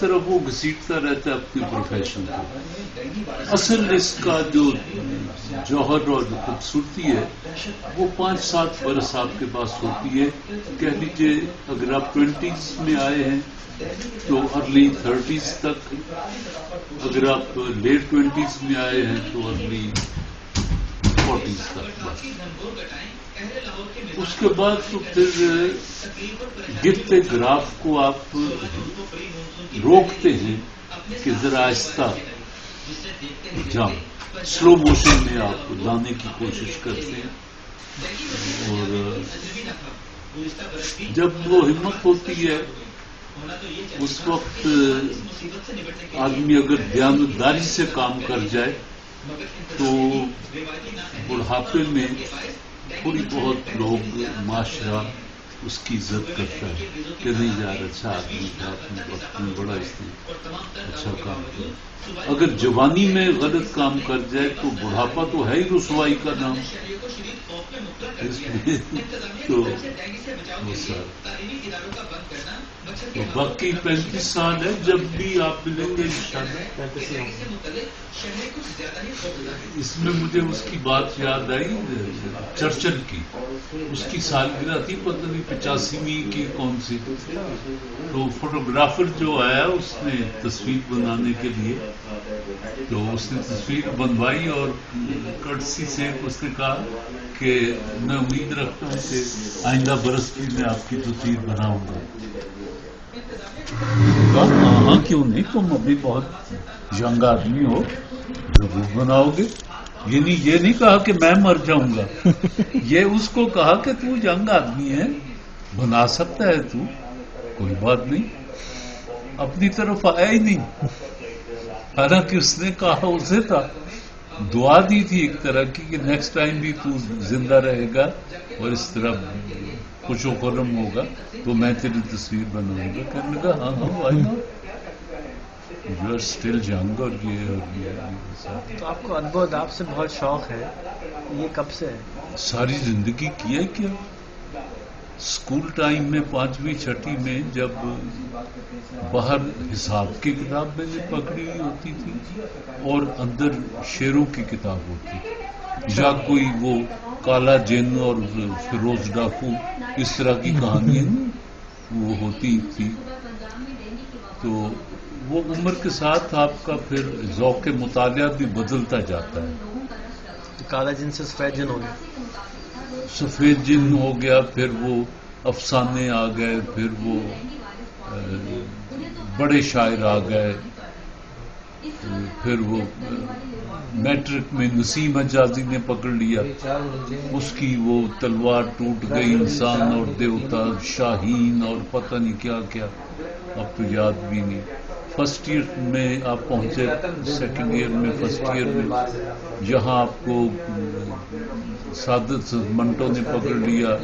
طرف وہ گھسیٹتا رہتا ہے اپنے پروفیشن کو. اصل اس کا جو جوہر اور خوبصورتی ہے وہ 5-7 برس آپ کے پاس ہوتی ہے. کہہ لیجیے اگر آپ 20s میں آئے ہیں تو ارلی 30s تک، اگر آپ لیٹ 20s میں آئے ہیں تو ارلی 40s تک. بس اس کے بعد تو پھر گرتے گراف کو آپ روکتے ہیں کہ ذرا آہستہ جاؤ، سلو موشن میں آپ لانے کی کوشش کرتے ہیں. اور جب وہ ہمت ہوتی ہے اس وقت آدمی اگر دیانتداری سے کام کر جائے تو بڑھاپے میں تھوڑی بہت لوگ معاشرہ اس کی عزت کرتا ہے کہ نہیں یار اچھا آدمی تھا، اپنے وقت میں بڑا اس نے اچھا کام کیا. اگر جوانی میں غلط کام کر جائے تو بڑھاپا تو ہے ہی رسوائی کا نام. اس میں تو باقی 35 سال ہے. جب بھی آپ ملیں گے انشاءاللہ. اس میں مجھے اس کی بات یاد آئی چرچل کی، اس کی سالگرہ تھی، پتہ نہیں 85ویں کی کون سی. تو فوٹوگرافر جو آیا اس نے تصویر بنانے کے لیے، تو اس نے تصویر بنوائی اور کٹسی سے اس نے کہا کہ میں امید رکھتا ہوں کہ آئندہ برس بھی میں آپ کی تصویر بناؤں گا. ہاں کیوں نہیں، تم ابھی بہت ینگ آدمی ہو، ضرور بناؤ گے. یہ نہیں کہا کہ میں مر جاؤں گا، یہ اس کو کہا کہ تو ینگ آدمی ہے، بنا سکتا ہے تو، کوئی بات نہیں. اپنی طرف آیا ہی نہیں، حالانکہ اس نے کہا اسے تھا، دعا دی تھی ایک طرح کی کہ نیکسٹ ٹائم بھی تو زندہ رہے گا اور اس طرح خوش و خرم ہوگا تو میں تیری تصویر بناؤں گا. کہنے لگا ہاں why not, you are still young. اور تو آپ کو ادب و اداب سے بہت شوق ہے، یہ کب سے ہے؟ ساری زندگی کیا کیا. اسکول ٹائم میں 5ویں 6ٹھی میں جب باہر حساب کی کتاب میں نے پکڑی ہوئی ہوتی تھی اور اندر شعروں کی کتاب ہوتی تھی، یا کوئی وہ کالا جن اور فیروز ڈاکو اس طرح کی کہانیاں وہ ہوتی تھی. تو وہ عمر کے ساتھ آپ کا پھر ذوق مطالعہ بھی بدلتا جاتا ہے. کالا جن سے سفید جن ہو گیا، سفید جن ہو گیا، پھر وہ افسانے آ گئے، پھر وہ بڑے شاعر آ گئے، پھر وہ میٹرک میں نسیم حجازی نے پکڑ لیا، اس کی وہ تلوار ٹوٹ گئی، انسان اور دیوتا، شاہین اور پتہ نہیں کیا کیا، اب تو یاد بھی نہیں. فرسٹ ایئر میں آپ پہنچے، سیکنڈ ایئر میں، فرسٹ ایئر میں یہاں آپ کو سعادت منٹو نے پکڑ لیا،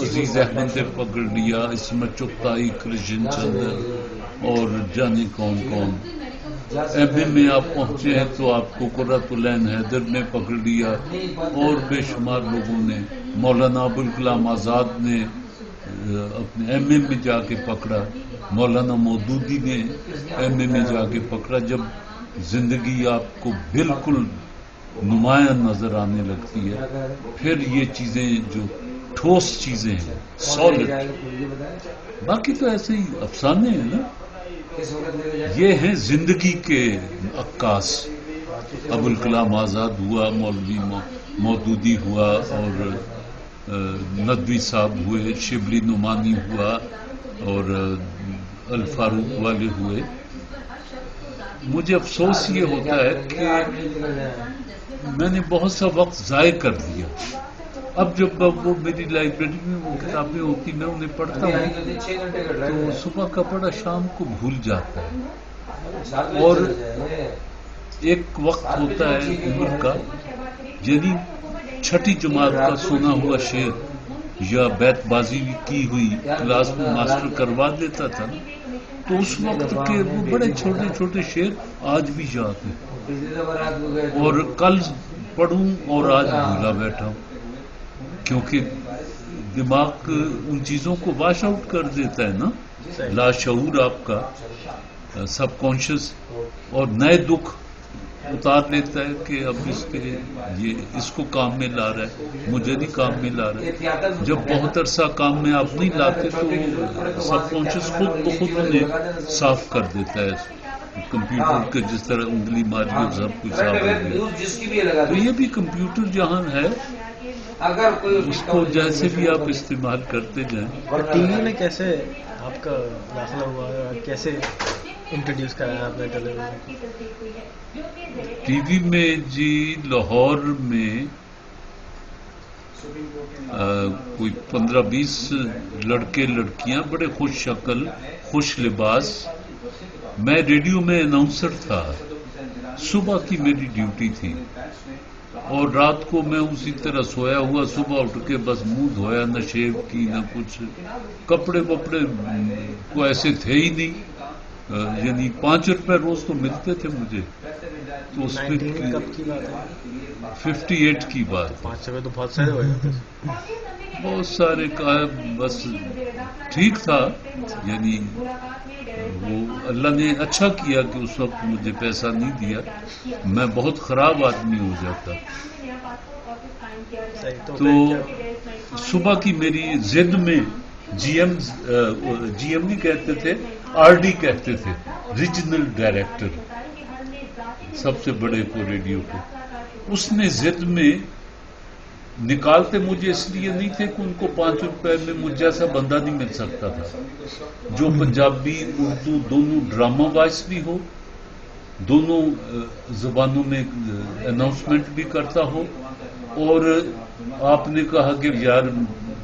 عزیز احمد نے پکڑ لیا، عصمت چغتائی، کرشن چندر اور جانے کون کون. ایم اے میں آپ پہنچے ہیں تو آپ کو قرۃ العین حیدر نے پکڑ لیا اور بے شمار لوگوں نے. مولانا ابوالکلام آزاد نے اپنے ایم اے میں جا کے پکڑا، مولانا مودودی نے ایم اے میں جا کے پکڑا. جب زندگی آپ کو بالکل نمایاں نظر آنے لگتی ہے پھر یہ چیزیں جو ٹھوس چیزیں ہیں، سالڈ، باقی تو ایسے ہی افسانے ہیں نا. یہ ہیں زندگی کے عکاس. ابوالکلام آزاد ہوا، مولوی مودودی ہوا، اور ندوی صاحب ہوئے، شبلی نعمانی ہوا، اور الفاروق والے ہوئے. مجھے افسوس یہ ہوتا ہے کہ میں نے بہت سا وقت ضائع کر دیا. اب جب وہ میری لائبریری میں وہ کتابیں ہوتی میں انہیں پڑھتا ہوں تو صبح کا پڑھا شام کو بھول جاتا ہے. اور ایک وقت ہوتا ہے عمر کا، یعنی 6ٹھی جماعت کا سنا ہوا شعر یا بیت بازی کی ہوئی کلاس میں ماسٹر کروا دیتا تھا، تو اس وقت کے وہ بڑے چھوٹے چھوٹے شعر آج بھی یاد ہیں، اور کل پڑھوں اور آج بھولا بیٹھا ہوں، کیونکہ دماغ ان چیزوں کو واش آؤٹ کر دیتا ہے نا. لاشعور آپ کا سب کانشیس، اور نئے دکھ اتار لیتا ہے کہ اب اس کو کام میں لا رہا ہے، مجھے نہیں کام میں لا رہا ہے۔ جب بہت عرصہ کام میں آپ نہیں لاتے تو سب کانشیس خود بخود انہیں صاف کر دیتا ہے، کمپیوٹر کے جس طرح انگلی ماری اور سب کچھ صاف ہو گیا۔ تو یہ بھی کمپیوٹر جہاں ہے اس کو جیسے بھی آپ استعمال کرتے جائیں۔ اور ٹی وی میں کیسے آپ کا داخلہ ہوا ہے اور کیسے انٹروڈیوس کرایا آپ نے ٹیلی ویژن؟ ٹی وی میں جی لاہور میں کوئی 15-20 لڑکے لڑکیاں بڑے خوش شکل خوش لباس، میں ریڈیو میں اناؤنسر تھا، صبح کی میری ڈیوٹی تھی اور رات کو میں اسی طرح سویا ہوا، صبح اٹھ کے بس منہ دھویا، نہ شیو کی نہ کچھ، کپڑے وپڑے کو ایسے تھے ہی نہیں، یعنی 5 روپے روز تو ملتے تھے مجھے، تو اس میں کب کی بات ہے؟ 58 کی بات، 5 روپے تو بہت سارے ہو جاتے، بہت سارے کا بس ٹھیک تھا، یعنی وہ اللہ نے اچھا کیا کہ اس وقت مجھے پیسہ نہیں دیا، میں بہت خراب آدمی ہو جاتا۔ تو صبح کی میری ضد میں جی ایم نہیں کہتے تھے، آر ڈی کہتے تھے، ریجنل ڈائریکٹر، سب سے بڑے کو ریڈیو کو، اس نے ضد میں نکالتے مجھے اس لیے نہیں تھے کہ ان کو 5 روپے میں مجھ جیسا بندہ نہیں مل سکتا تھا جو پنجابی اردو دونوں ڈرامہ وائس بھی ہو، دونوں زبانوں میں اناؤنسمنٹ بھی کرتا ہو، اور آپ نے کہا کہ یار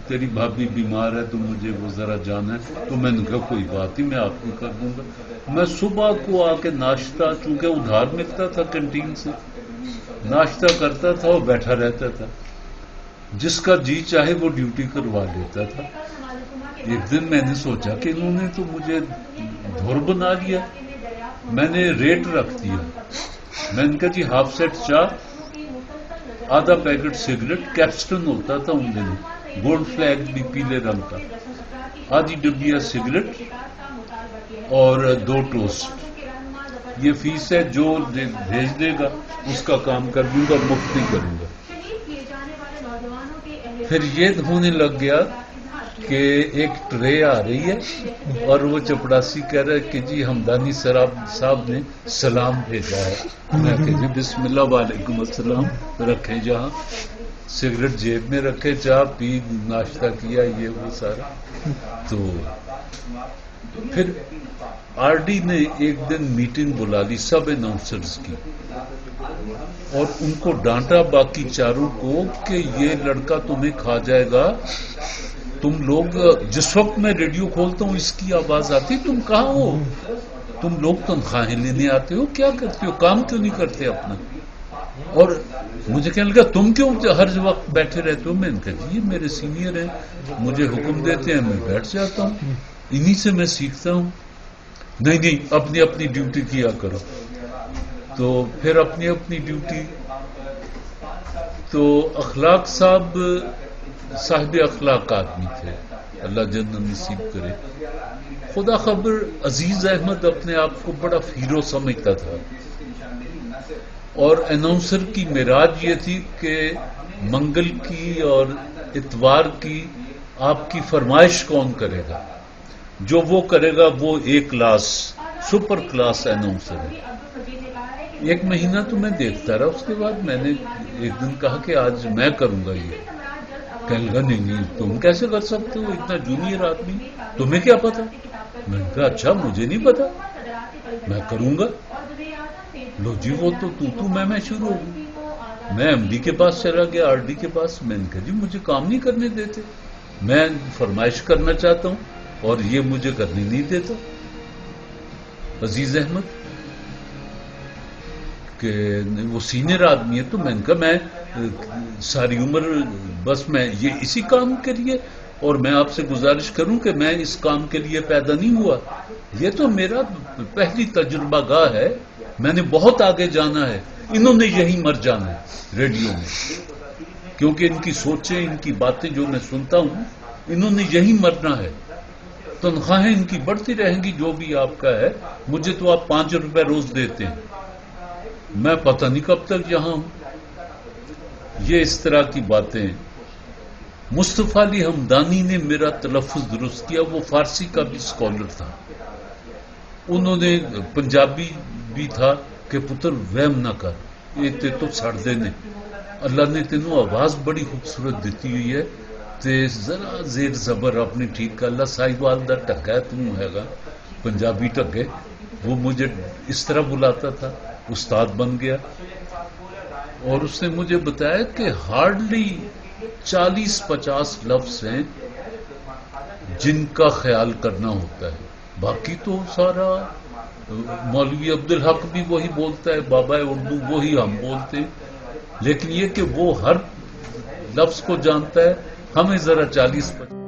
تیری بھابھی بیمار ہے تو مجھے وہ ذرا جانا ہے، تو میں نے کہا کوئی بات نہیں، میں آپ کو کر دوں گا۔ میں صبح کو آ کے ناشتہ، چونکہ ادھار ملتا تھا کینٹین سے، ناشتہ کرتا تھا اور بیٹھا رہتا تھا، جس کا جی چاہے وہ ڈیوٹی کروا لیتا تھا۔ ایک دن میں نے سوچا کہ انہوں نے تو مجھے دھور بنا لیا، میں نے ریٹ رکھ دیا، میں نے کہا جی ہاف سیٹ چاہ، آدھا پیکٹ سگریٹ، کیپسٹن ہوتا تھا ان دنوں، گولڈ فلیگ بھی پیلے رنگ کا، آدھی ڈبیا سگریٹ اور 2 ٹوسٹ، یہ فیس ہے، جو بھیج دے گا اس کا کام کر دوں گا، مفت نہیں کروں گا۔ پھر یہ ہونے لگ گیا کہ ایک ٹرے آ رہی ہے اور وہ چپڑاسی کہہ رہا ہے کہ جی ہمدانی صاحب نے سلام بھیجا ہے، میں کہ جی بسم اللہ وعلیکم السلام، رکھے جہاں، سگریٹ جیب میں رکھے، چائے پی، ناشتہ کیا، یہ وہ سارا۔ تو پھر آر ڈی نے ایک دن میٹنگ بلا لی سب اناؤنسرز کی، اور ان کو ڈانٹا باقی چاروں کو کہ یہ لڑکا تمہیں کھا جائے گا، تم لوگ جس وقت میں ریڈیو کھولتا ہوں اس کی آواز آتی، تم کہاں ہو، تم لوگ تنخواہیں لینے آتے ہو، کیا کرتے ہو، کام کیوں نہیں کرتے اپنا؟ اور مجھے کہنے لگا تم کیوں ہر وقت بیٹھے رہتے ہو؟ میں نے کہا جی یہ میرے سینئر ہیں، مجھے حکم دیتے ہیں، میں بیٹھ جاتا ہوں، انہی سے میں سیکھتا ہوں۔ نہیں اپنی اپنی ڈیوٹی کیا کرو۔ تو پھر اپنی اپنی ڈیوٹی، تو اخلاق صاحب اخلاق آدمی تھے، اللہ جنت نصیب کرے۔ خدا خبر عزیز احمد اپنے آپ کو بڑا ہیرو سمجھتا تھا، اور اناؤنسر کی معراج یہ تھی کہ منگل کی اور اتوار کی آپ کی فرمائش کون کرے گا، جو وہ کرے گا وہ ایک کلاس، سپر کلاس اناؤنسر ہے۔ 1 مہینہ تو میں دیکھتا رہا، اس کے بعد میں نے ایک دن کہا کہ آج میں کروں گا یہ، کہنے لگا نہیں تم کیسے کر سکتے ہو، اتنا جونیئر آدمی، تمہیں کیا پتا؟ میں نے کہا اچھا مجھے نہیں پتا، میں کروں گا۔ لو جی وہ تو میں شروع ہو گئی، میں ایم ڈی کے پاس چلا گیا، آر ڈی کے پاس، میں نے کہا جی مجھے کام نہیں کرنے دیتے، میں فرمائش کرنا چاہتا ہوں اور یہ مجھے کرنے نہیں دیتا۔ عزیز احمد کہ وہ سینئر آدمی ہے، تو میں نے کہا میں ساری عمر بس میں یہ اسی کام کے لیے، اور میں آپ سے گزارش کروں کہ میں اس کام کے لیے پیدا نہیں ہوا، یہ تو میرا پہلی تجربہ گاہ ہے، میں نے بہت آگے جانا ہے، انہوں نے یہی مر جانا ہے ریڈیو میں، کیونکہ ان کی سوچیں، ان کی باتیں جو میں سنتا ہوں، انہوں نے یہی مرنا ہے۔ تنخواہیں ان کی بڑھتی رہیں گی جو بھی آپ کا ہے. مجھے تو آپ 5 روپے روز دیتے ہیں, میں پتہ نہیں کب تک یہاں ہوں. یہ اس طرح کی باتیں. مصطفیٰ علی ہمدانی نے میرا تلفظ درست کیا, وہ فارسی کا بھی اسکالر تھا. انہوں نے پنجابی بھی تھا کہ پتر وہم نہ کر, یہ تے تو سڑ دینے, اللہ نے تینوں آواز بڑی خوبصورت دیتی ہوئی ہے, تے ذرا زیر زبر اپنی ٹھیک کر لا. ساہیوال دا ٹگا توں ہے گا, پنجابی ٹگے. وہ مجھے اس طرح بلاتا تھا, استاد بن گیا. اور اس نے مجھے بتایا کہ ہارڈلی 40-50 لفظ ہیں جن کا خیال کرنا ہوتا ہے, باقی تو سارا مولوی عبدالحق بھی وہی بولتا ہے, بابا اردو وہی ہم بولتے ہیں. لیکن یہ کہ وہ ہر لفظ کو جانتا ہے, ہمیں ذرا 40-50